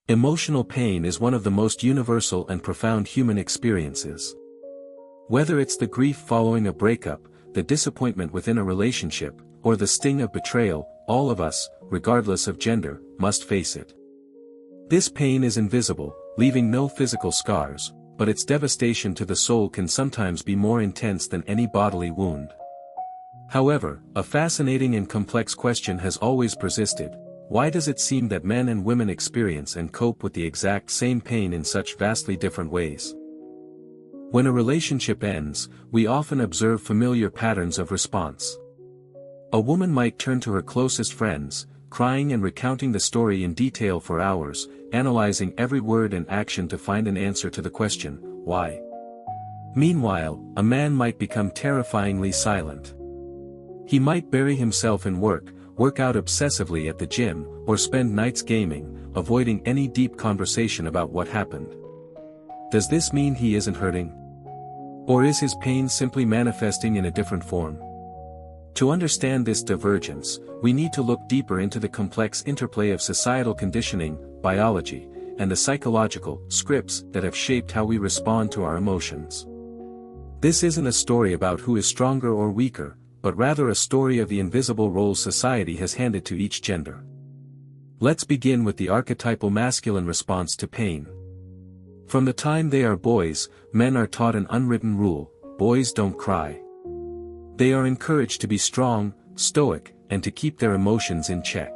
Emotional pain is one of the most universal and profound human experiences. Whether it's the grief following a breakup, the disappointment within a relationship, or the sting of betrayal, all of us, regardless of gender, must face it. This pain is invisible, leaving no physical scars, but its devastation to the soul can sometimes be more intense than any bodily wound. However, a fascinating and complex question has always persisted: why does it seem that men and women experience and cope with the exact same pain in such vastly different ways? When a relationship ends, we often observe familiar patterns of response. A woman might turn to her closest friends, crying and recounting the story in detail for hours, analyzing every word and action to find an answer to the question, why? Meanwhile, a man might become terrifyingly silent. He might bury himself in work out obsessively at the gym, or spend nights gaming, avoiding any deep conversation about what happened. Does this mean he isn't hurting? Or is his pain simply manifesting in a different form? To understand this divergence, we need to look deeper into the complex interplay of societal conditioning, biology, and the psychological scripts that have shaped how we respond to our emotions. This isn't a story about who is stronger or weaker, but rather a story of the invisible roles society has handed to each gender. Let's begin with the archetypal masculine response to pain. From the time they are boys, men are taught an unwritten rule: boys don't cry. They are encouraged to be strong, stoic, and to keep their emotions in check.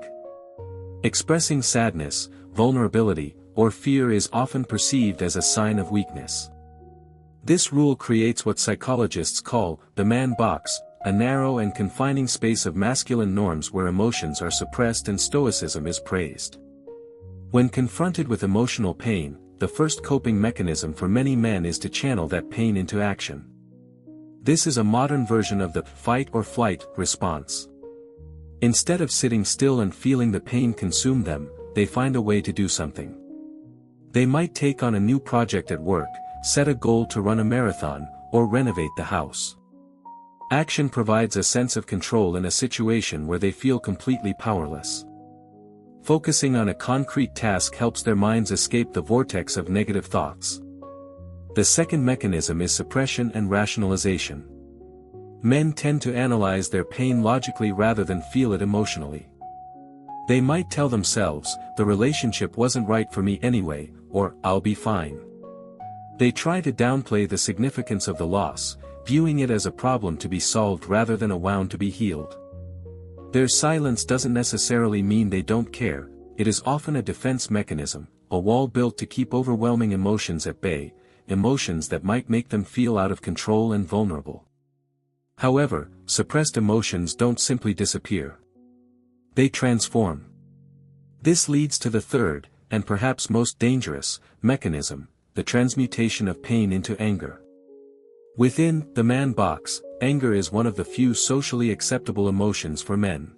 Expressing sadness, vulnerability, or fear is often perceived as a sign of weakness. This rule creates what psychologists call the man box, a narrow and confining space of masculine norms where emotions are suppressed and stoicism is praised. When confronted with emotional pain, the first coping mechanism for many men is to channel that pain into action. This is a modern version of the fight or flight response. Instead of sitting still and feeling the pain consume them, they find a way to do something. They might take on a new project at work, set a goal to run a marathon, or renovate the house. Action provides a sense of control in a situation where they feel completely powerless. Focusing on a concrete task helps their minds escape the vortex of negative thoughts. The second mechanism is suppression and rationalization. Men tend to analyze their pain logically rather than feel it emotionally. They might tell themselves, "The relationship wasn't right for me anyway," or "I'll be fine." They try to downplay the significance of the loss, viewing it as a problem to be solved rather than a wound to be healed. Their silence doesn't necessarily mean they don't care, it is often a defense mechanism, a wall built to keep overwhelming emotions at bay, emotions that might make them feel out of control and vulnerable. However, suppressed emotions don't simply disappear. They transform. This leads to the third, and perhaps most dangerous, mechanism, the transmutation of pain into anger. Within the man box, anger is one of the few socially acceptable emotions for men.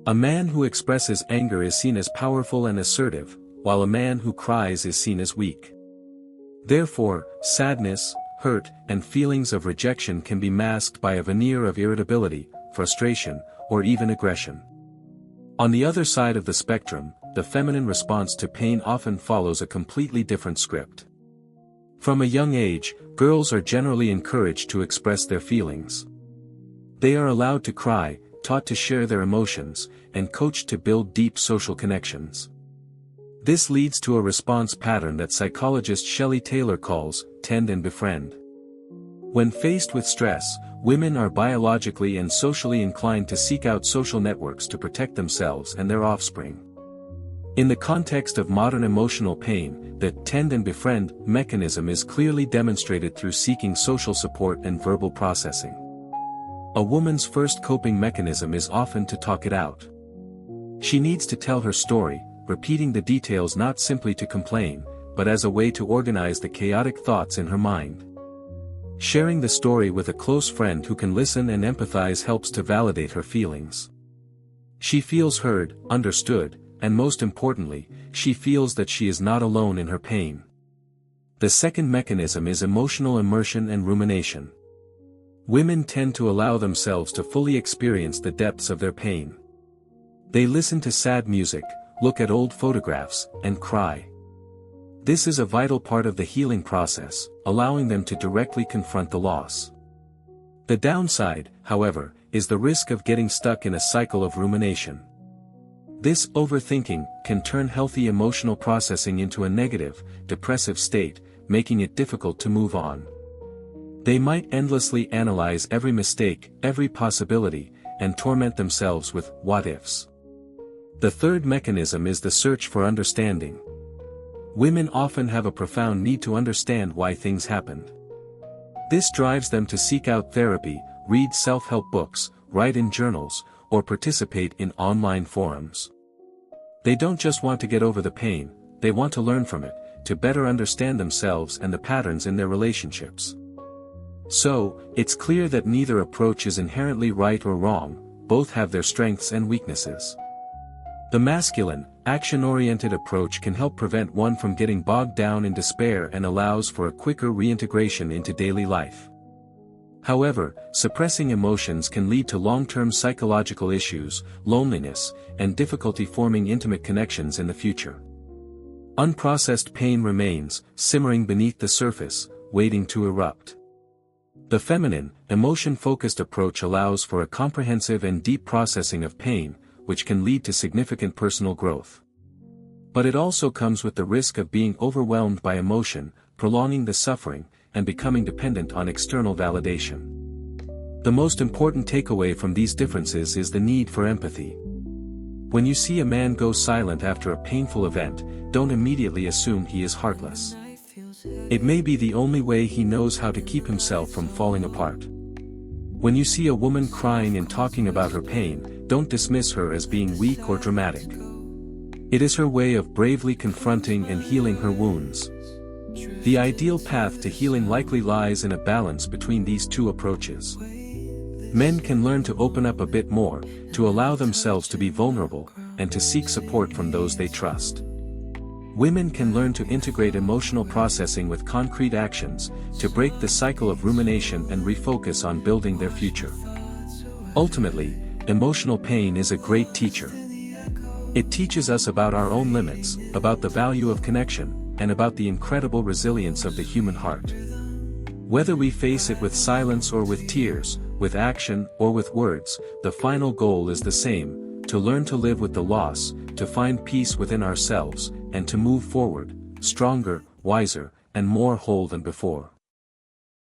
A man who expresses anger is seen as powerful and assertive, while a man who cries is seen as weak. Therefore, sadness, hurt, and feelings of rejection can be masked by a veneer of irritability, frustration, or even aggression. On the other side of the spectrum, the feminine response to pain often follows a completely different script. From a young age, girls are generally encouraged to express their feelings. They are allowed to cry, taught to share their emotions, and coached to build deep social connections. This leads to a response pattern that psychologist Shelley Taylor calls, tend and befriend. When faced with stress, women are biologically and socially inclined to seek out social networks to protect themselves and their offspring. In the context of modern emotional pain, the tend and befriend mechanism is clearly demonstrated through seeking social support and verbal processing. A woman's first coping mechanism is often to talk it out. She needs to tell her story, repeating the details not simply to complain, but as a way to organize the chaotic thoughts in her mind. Sharing the story with a close friend who can listen and empathize helps to validate her feelings. She feels heard, understood, and most importantly, she feels that she is not alone in her pain. The second mechanism is emotional immersion and rumination. Women tend to allow themselves to fully experience the depths of their pain. They listen to sad music, look at old photographs, and cry. This is a vital part of the healing process, allowing them to directly confront the loss. The downside, however, is the risk of getting stuck in a cycle of rumination. This overthinking can turn healthy emotional processing into a negative, depressive state, making it difficult to move on. They might endlessly analyze every mistake, every possibility, and torment themselves with what-ifs. The third mechanism is the search for understanding. Women often have a profound need to understand why things happened. This drives them to seek out therapy, read self-help books, write in journals, or participate in online forums. They don't just want to get over the pain, they want to learn from it, to better understand themselves and the patterns in their relationships. So, it's clear that neither approach is inherently right or wrong, both have their strengths and weaknesses. The masculine, action-oriented approach can help prevent one from getting bogged down in despair and allows for a quicker reintegration into daily life. However, suppressing emotions can lead to long-term psychological issues, loneliness, and difficulty forming intimate connections in the future. Unprocessed pain remains, simmering beneath the surface, waiting to erupt. The feminine, emotion-focused approach allows for a comprehensive and deep processing of pain, which can lead to significant personal growth. But it also comes with the risk of being overwhelmed by emotion, prolonging the suffering, and becoming dependent on external validation. The most important takeaway from these differences is the need for empathy. When you see a man go silent after a painful event, don't immediately assume he is heartless. It may be the only way he knows how to keep himself from falling apart. When you see a woman crying and talking about her pain, don't dismiss her as being weak or dramatic. It is her way of bravely confronting and healing her wounds. The ideal path to healing likely lies in a balance between these two approaches. Men can learn to open up a bit more, to allow themselves to be vulnerable, and to seek support from those they trust. Women can learn to integrate emotional processing with concrete actions, to break the cycle of rumination and refocus on building their future. Ultimately, emotional pain is a great teacher. It teaches us about our own limits, about the value of connection, and about the incredible resilience of the human heart. Whether we face it with silence or with tears, with action or with words, the final goal is the same: to learn to live with the loss, to find peace within ourselves, and to move forward, stronger, wiser, and more whole than before.